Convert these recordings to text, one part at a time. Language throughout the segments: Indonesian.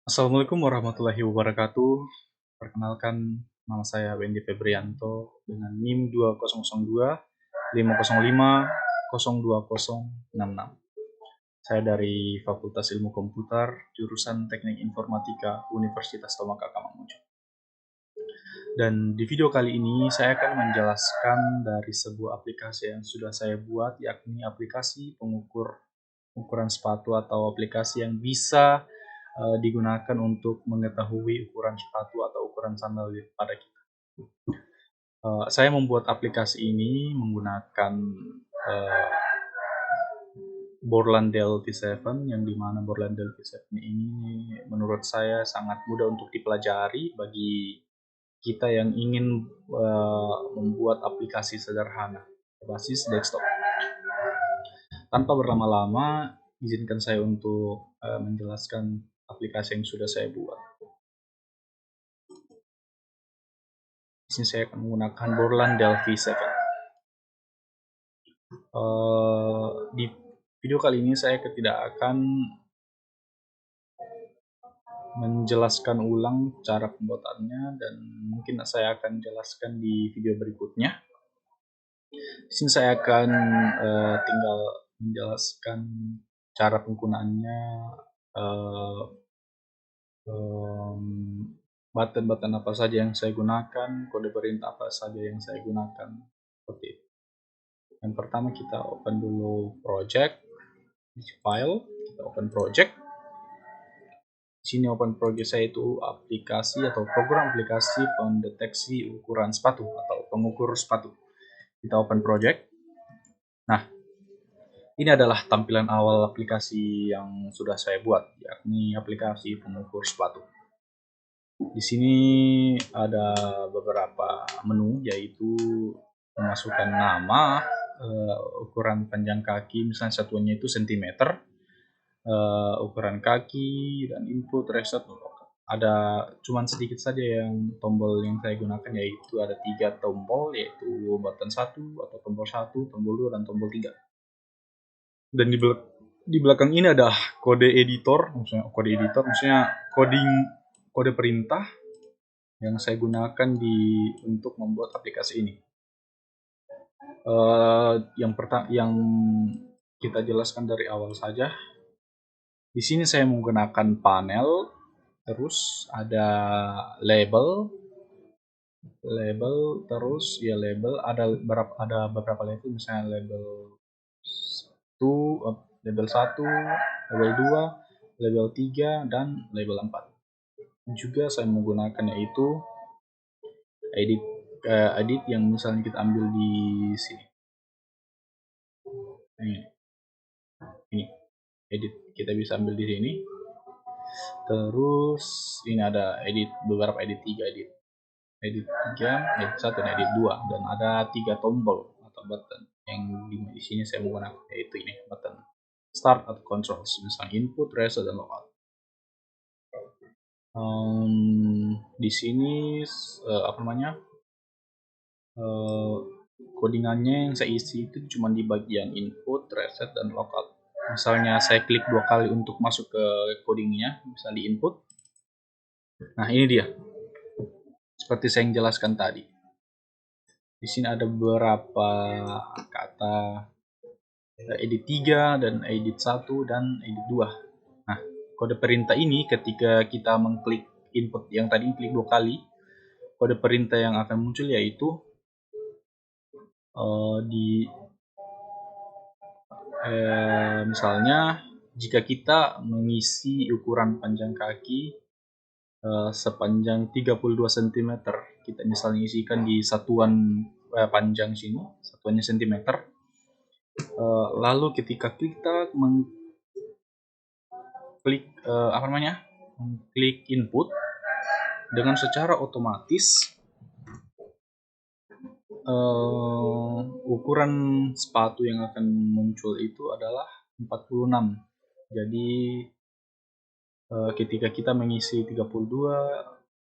Assalamualaikum warahmatullahi wabarakatuh. Perkenalkan, nama saya Wendy Febrianto dengan NIM 2002 505 02066. Saya dari Fakultas Ilmu Komputer, jurusan Teknik Informatika, Universitas Tomoka Kamangujung. Dan di video kali ini saya akan menjelaskan dari sebuah aplikasi yang sudah saya buat, yakni aplikasi pengukur ukuran sepatu atau aplikasi yang bisa digunakan untuk mengetahui ukuran sepatu atau ukuran sandal pada kita. Saya membuat aplikasi ini menggunakan Borlandel V7, yang dimana Borlandel V7 ini menurut saya sangat mudah untuk dipelajari bagi kita yang ingin membuat aplikasi sederhana berbasis desktop. Tanpa berlama-lama, izinkan saya untuk menjelaskan aplikasi yang sudah saya buat. Di sini saya akan menggunakan Borlandel V7. Di video kali ini saya tidak akan menjelaskan ulang cara pembuatannya, dan mungkin saya akan jelaskan di video berikutnya. Di sini saya akan tinggal menjelaskan cara penggunaannya, button-button apa saja yang saya gunakan, kode perintah apa saja yang saya gunakan, seperti itu. Yang pertama kita open dulu project, file, kita open project. Di sini open project saya itu aplikasi atau program aplikasi pendeteksi ukuran sepatu atau pengukur sepatu. Kita open project. Nah, ini adalah tampilan awal aplikasi yang sudah saya buat, yakni aplikasi pengukur sepatu. Di sini ada beberapa menu, yaitu memasukkan nama, ukuran panjang kaki, misalnya satuannya itu sentimeter, ukuran kaki, dan input, reset. Ada cuman sedikit saja yang tombol yang saya gunakan, yaitu ada 3 tombol, yaitu button 1 atau tombol 1, tombol 2, dan tombol 3. Dan di belakang ini ada kode editor, maksudnya kode perintah yang saya gunakan untuk membuat aplikasi ini. Yang kita jelaskan dari awal saja. Di sini saya menggunakan panel, terus ada label, terus ya label ada beberapa level, misalnya label 1, label 2, label 3, dan label 4. Juga saya menggunakan yaitu edit yang misalnya kita ambil di sini. Ini edit kita bisa ambil di sini. Terus ini ada beberapa edit 3, edit 3, edit 1, dan edit 2, dan ada 3 tombol atau button yang di sini saya menggunakan, yaitu ini button start atau controls, misalnya input, reset, dan logout. Di sini codingannya yang saya isi itu cuma di bagian input, reset, dan logout. Misalnya saya klik 2 kali untuk masuk ke codingnya, misalnya di input. Nah, ini dia. Seperti saya yang jelaskan tadi. Di sini ada beberapa kata edit 3 dan edit 1 dan edit 2. Nah, kode perintah ini ketika kita mengklik input yang tadi klik 2 kali, kode perintah yang akan muncul yaitu misalnya jika kita mengisi ukuran panjang kaki sepanjang 32 cm, kita misalnya isikan di satuan panjang sini, satuannya cm. Lalu ketika kita mengklik input, dengan secara otomatis ukuran sepatu yang akan muncul itu adalah 46. Jadi ketika kita mengisi 32,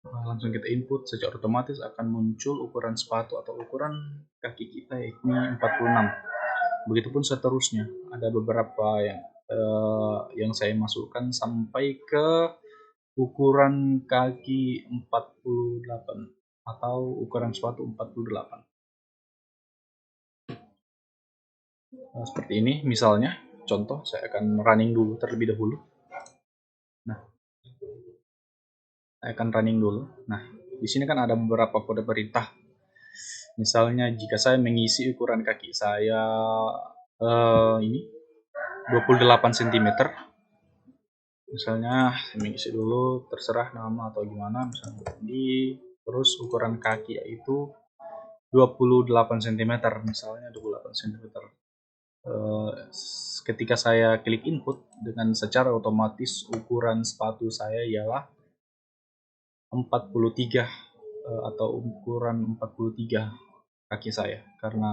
langsung kita input, secara otomatis akan muncul ukuran sepatu atau ukuran kaki kita, yakni 46. Begitupun seterusnya, ada beberapa yang saya masukkan sampai ke ukuran kaki 48 atau ukuran sepatu 48. Seperti ini misalnya, contoh saya akan running dulu terlebih dahulu. Nah, saya akan running dulu. Nah, di sini kan ada beberapa kode perintah. Misalnya jika saya mengisi ukuran kaki saya ini 28 cm. Misalnya saya mengisi dulu, terserah nama atau gimana, misalnya di terus ukuran kaki yaitu 28 cm, misalnya 28 cm. Ketika saya klik input, dengan secara otomatis ukuran sepatu saya ialah 43 atau ukuran 43 kaki saya, karena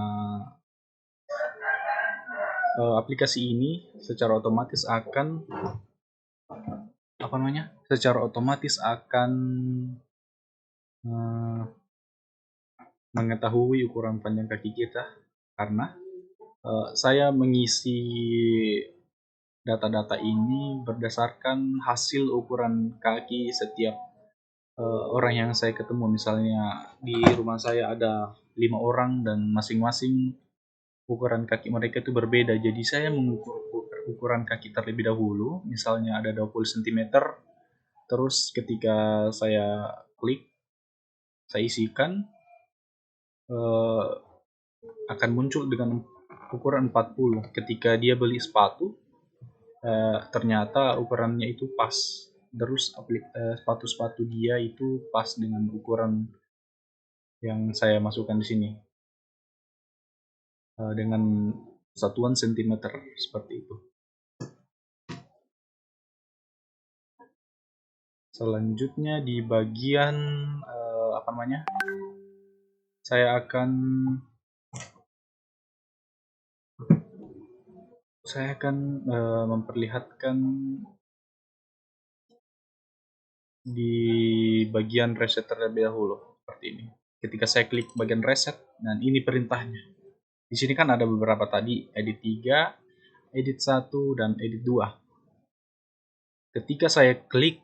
aplikasi ini secara otomatis akan mengetahui ukuran panjang kaki kita, karena saya mengisi data-data ini berdasarkan hasil ukuran kaki setiap orang yang saya ketemu. Misalnya di rumah saya ada 5 orang dan masing-masing ukuran kaki mereka itu berbeda. Jadi saya mengukur ukuran kaki terlebih dahulu, misalnya ada 20 cm. Terus ketika saya klik, saya isikan, akan muncul dengan ukuran 40. Ketika dia beli sepatu, ternyata ukurannya itu pas. Terus sepatu-sepatu dia itu pas dengan ukuran yang saya masukkan di sini, dengan satuan sentimeter seperti itu. Selanjutnya di bagian saya akan memperlihatkan di bagian reset terlebih dahulu seperti ini. Ketika saya klik bagian reset, dan ini perintahnya. Di sini kan ada beberapa tadi, edit 3, edit 1, dan edit 2. Ketika saya klik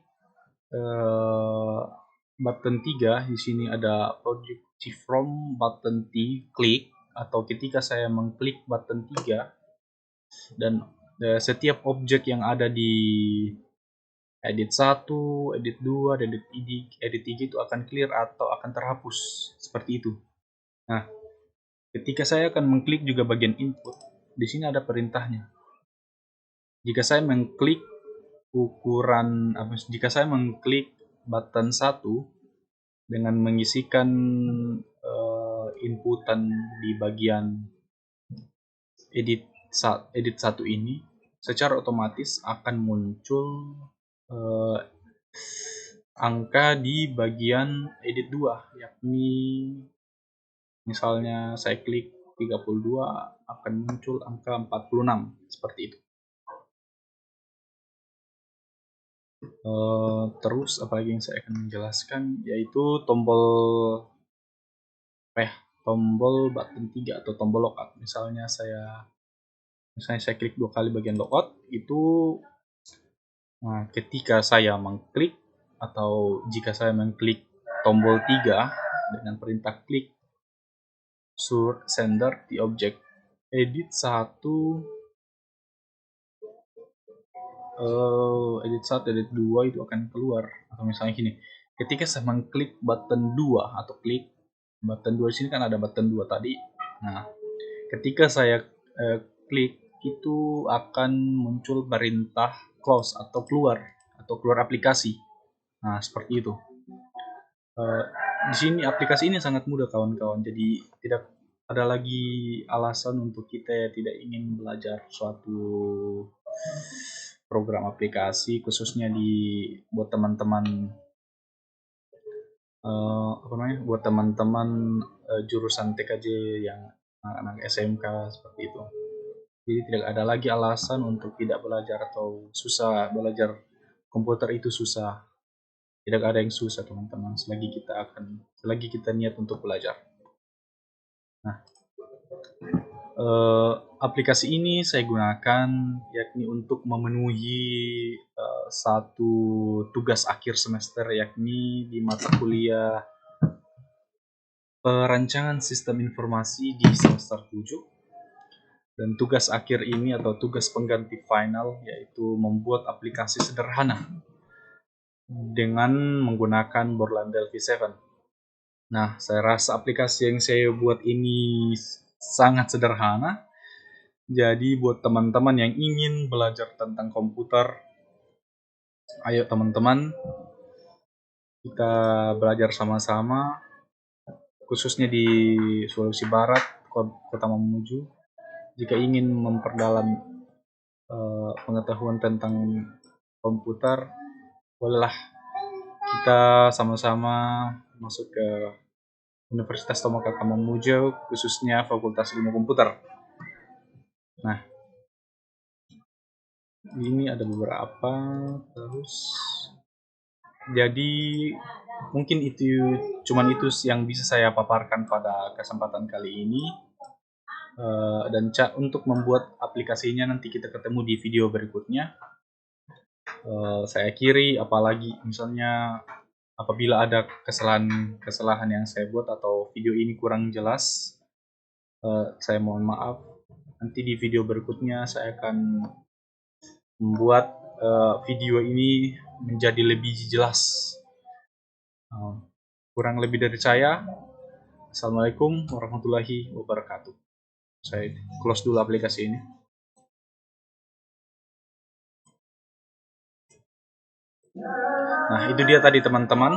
button 3, di sini ada projective from button T, klik, atau ketika saya mengklik button 3, dan setiap objek yang ada di edit 1, edit 2, dan edit 3 itu akan clear atau akan terhapus, seperti itu. Nah, ketika saya akan mengklik juga bagian input, di sini ada perintahnya. Jika saya mengklik button 1 dengan mengisikan inputan di bagian edit 1 ini, secara otomatis akan muncul angka di bagian edit 2, yakni misalnya saya klik 32, akan muncul angka 46, seperti itu. Terus apalagi yang saya akan menjelaskan, yaitu tombol button 3 atau tombol logout. Misalnya saya klik 2 kali bagian logout itu. Nah, ketika saya mengklik atau jika saya mengklik tombol 3 dengan perintah klik sur sender di objek edit 1, edit 2 itu akan keluar. Atau misalnya gini, ketika saya mengklik button 2 atau klik button 2, di sini kan ada button 2 tadi. Nah, ketika saya klik itu akan muncul perintah close atau keluar aplikasi. Nah, seperti itu. Di sini aplikasi ini sangat mudah kawan-kawan, jadi tidak ada lagi alasan untuk kita tidak ingin belajar suatu program aplikasi, khususnya buat teman-teman jurusan TKJ yang anak-anak SMK seperti itu. Jadi tidak ada lagi alasan untuk tidak belajar atau susah belajar komputer itu susah. Tidak ada yang susah teman-teman, selagi kita niat untuk belajar. Nah, aplikasi ini saya gunakan yakni untuk memenuhi satu tugas akhir semester, yakni di mata kuliah perancangan sistem informasi di semester 7. Dan tugas akhir ini atau tugas pengganti final yaitu membuat aplikasi sederhana dengan menggunakan Borland Delphi 7. Nah, saya rasa aplikasi yang saya buat ini sangat sederhana. Jadi buat teman-teman yang ingin belajar tentang komputer, ayo teman-teman, kita belajar sama-sama, khususnya di Sulawesi Barat, Kota Mamuju. Jika ingin memperdalam pengetahuan tentang komputer, bolehlah kita sama-sama masuk ke Universitas Tomoka Mamuju, khususnya Fakultas Ilmu Komputer. Nah, ini ada beberapa, terus jadi mungkin cuman itu yang bisa saya paparkan pada kesempatan kali ini. Dan untuk membuat aplikasinya nanti kita ketemu di video berikutnya. Saya akhiri, apalagi misalnya apabila ada kesalahan yang saya buat atau video ini kurang jelas, saya mohon maaf. Nanti di video berikutnya saya akan membuat video ini menjadi lebih jelas. Kurang lebih dari saya. Assalamualaikum warahmatullahi wabarakatuh. Saya close dulu aplikasi ini. Nah, itu dia tadi teman-teman,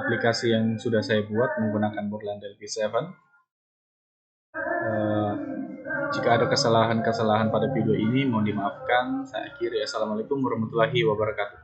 aplikasi yang sudah saya buat menggunakan Borland Delphi 7. Jika ada kesalahan-kesalahan pada video ini, mohon dimaafkan. Saya akhiri. Assalamualaikum warahmatullahi wabarakatuh.